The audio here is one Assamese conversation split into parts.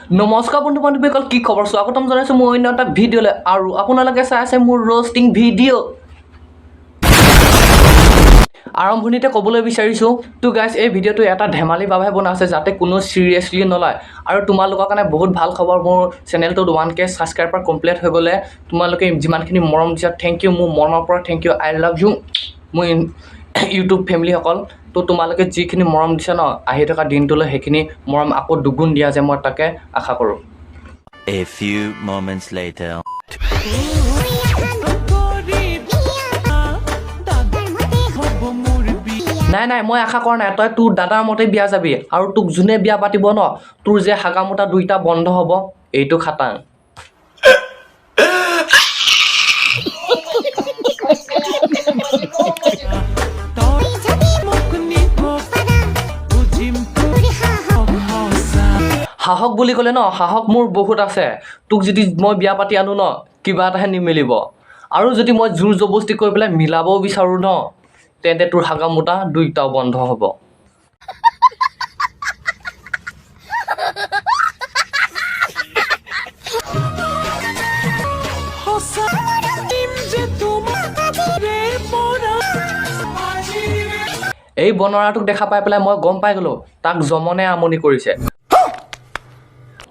নমস্কাৰ বন্ধু বান্ধৱীসকল, কি খবৰ? স্বাগতম জনাইছোঁ মোৰ অন্য এটা ভিডিঅ'লৈ। আৰু আপোনালোকে চাই আছে মোৰ ৰ'ষ্টিং ভিডিঅ'। আৰম্ভণিতে ক'বলৈ বিচাৰিছোঁ তো গাইজ, এই ভিডিঅ'টো এটা ধেমালিৰ বাবে বনোৱা হৈছে যাতে কোনো চিৰিয়াছলি নলয়। আৰু তোমালোকৰ কাৰণে বহুত ভাল খবৰ, মোৰ চেনেলটোত 1K ছাবস্ক্ৰাইবাৰ কমপ্লিট হৈ গ'লে। তোমালোকে যিমানখিনি মৰম দিছা, থেংক ইউ, মোৰ মনৰ পৰা thank you, I love you মোৰ ইউটিউব ফেমিলিসকল। তো তোমালোকে যিখিনি মৰম দিছা ন, আহি থকা দিনটোলৈ সেইখিনি মৰম আকৌ দুগুণ দিয়া যে মই তাকে আশা কৰোঁ। A few moments later. নাই মই আশা কৰা নাই তই তোৰ দাদাৰ মতে বিয়া যাবি, আৰু তোক যোনে বিয়া পাতিব ন, তোৰ যে হাগামোটা দুইটা বন্ধ হ'ব, এইটো খাটাং। সাহস বুলি ক'লে ন, সাহস মোৰ বহুত আছে। তোক যদি মই বিয়া পাতি আনো ন, কিবা এটাহে নিমিলিব। আৰু যদি মই জোৰ জবস্তি কৰি পেলাই মিলাবও বিচাৰোঁ ন, তেন্তে তোৰ হাগামোটা দুইটাও বন্ধ হ'ব। এই বনৰাটোক দেখা পাই পেলাই মই গম পাই গ'লোঁ তাক যমনে আমনি কৰিছে।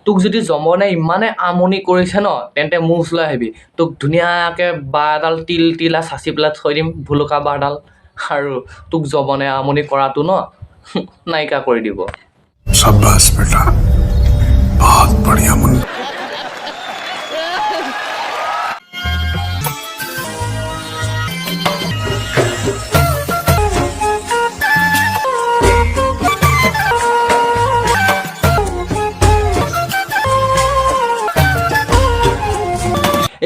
তোক যদি যমনে ইমানে আমনি কৰিছে ন, তেন্তে মোৰ ওচৰলৈ আহিবি। তোক ধুনীয়াকৈ বাঁহ এডাল তিলা চাচি পেলাই থৈ দিম, ভুলুকা বাঁহডাল, আৰু তোক যমনে আমনি কৰাটো ন নাইকিয়া কৰি দিব। शाबाश बेटा, बहुत बढ़िया मुन्ना।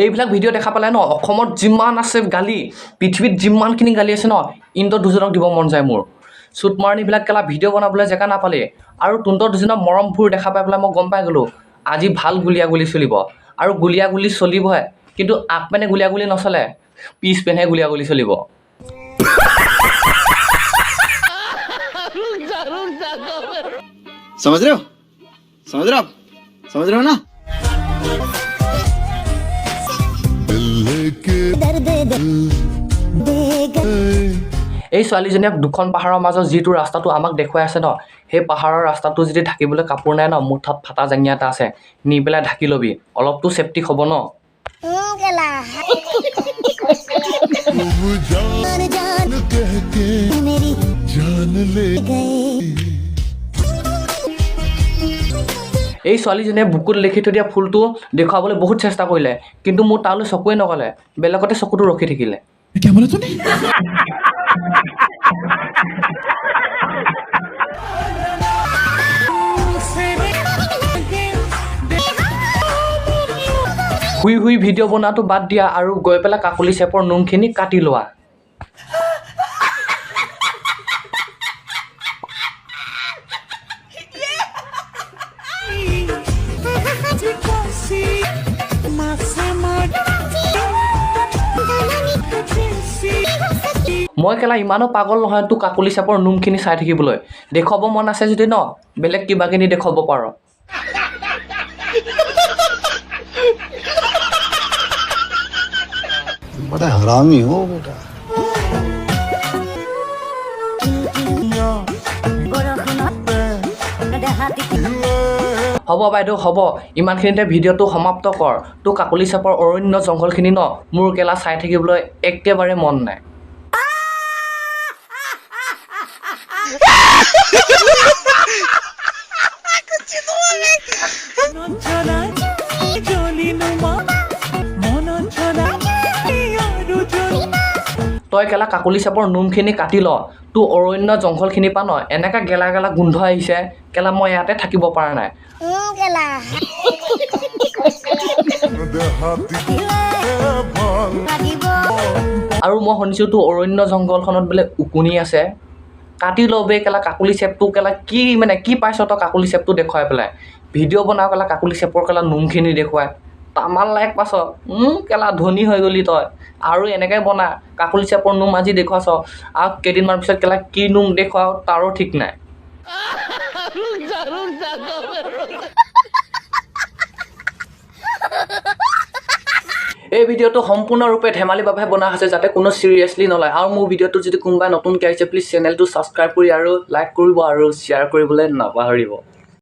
এইবিলাক ভিডিঅ' দেখা পালে ন, অসমত যিমান আছে গালি, পৃথিৱীত যিমানখিনি গালি আছে ন, ইহঁতৰ দুজনক দিব মন যায় মোৰ। চুট মাৰণিবিলাক কেলা ভিডিঅ' বনাবলৈ জেগা নাপালে, আৰু তহঁতৰ দুজনৰ মৰমবোৰ দেখা পাই পেলাই মই গম পাই গ'লোঁ আজি ভাল গুলিয়াগুলি চলিব। আৰু গুলিয়াগুলি চলিবহে, কিন্তু আগপেনে গুলিয়াগুলি নচলে, পিছপেনে গুলিয়াগুলি চলিব। समझ रहे हो? समझ रहे हो आप? समझ रहे हो ना? এই ছোৱালীজনীয়ে দুখন পাহাৰৰ মাজত যিটো ৰাস্তাটো আমাক দেখুৱাই আছে ন, সেই পাহাৰৰ ৰাস্তাটো যদি ঢাকিবলৈ কাপোৰ নাই ন, মোৰ তাত ফাটা জাঙিয়া এটা আছে, নি পেলাই ঢাকি ল'বি, অলপতো ছেফটি হ'ব ন। এই ছোৱালীজনীয়ে বুকুত লিখি থৈ দিয়া ফুলটো দেখুৱাবলৈ বহুত চেষ্টা কৰিলে, কিন্তু মোৰ তালৈ চকুৱে নগ'লে, বেলেগতে চকুটো ৰখি থাকিলে। क्या बोला तूने? শুই ভিডিঅ' বনোৱাটো বাদ দিয়া আৰু গৈ পেলাই কাকুলি চেপৰ নোমখিনি কাটি লোৱা। মই কেলা ইমানো পাগল নহয় তোৰ কাকুলি চেপৰ নোমখিনি চাই থাকিবলৈ। দেখুৱাব মন আছে যদি ন, বেলেগ কিবাখিনি দেখুৱাব পাৰ। बड़ा हरामी हो बेटा। হ'ব বাইদেউ হ'ব, ইমানখিনিতে ভিডিঅ'টো সমাপ্ত কৰ। তোৰ কাকুলি চেপৰ অৰণ্য জংঘলখিনি ন, মোৰ কেলা চাই থাকিবলৈ একেবাৰে মন নাই। তই কেলা কাকুলি চেপৰ নোমখিনি কাটি ল, তোৰ অৰণ্য জংঘলখিনিৰ পৰা ন এনেকৈ গেলা গোন্ধ আহিছে, কেলা মই ইয়াতে থাকিব পৰা নাই। আৰু মই শুনিছোঁ তোৰ অৰণ্য জংঘলখনত বোলে উকনি আছে, কাটি ল'বে কেলা কাকুলি চেপটো। কেলা কি পাইছ তই কাকুলি চেপটো দেখুৱাই পেলাই? ভিডিঅ' বনাওঁ কেলা কাকুলি চেপৰ কেলা নোমখিনি দেখুৱাই, তামাল লাইক পাছ। কেলা ধনী হৈ গ'লি তই, আৰু এনেকৈ বনা কাকুলি চেপৰ নোম আজি দেখুৱাছ, আৰু কেইদিনমান পিছত কেলা কি নোম দেখুৱাও তাৰো ঠিক নাই। এই ভিডিঅ'টো সম্পূৰ্ণৰূপে ধেমালিৰ বাবে বনোৱা হৈছে যাতে কোনো চিৰিয়াছলি নলয় আৰু মোৰ ভিডিঅ'টো যদি কোনোবাই নতুনকৈ আহিছে প্লিজ চেনেলটো ছাবস্ক্ৰাইব কৰি আৰু লাইক কৰিব আৰু শ্বেয়াৰ কৰিবলৈ নাপাহৰিব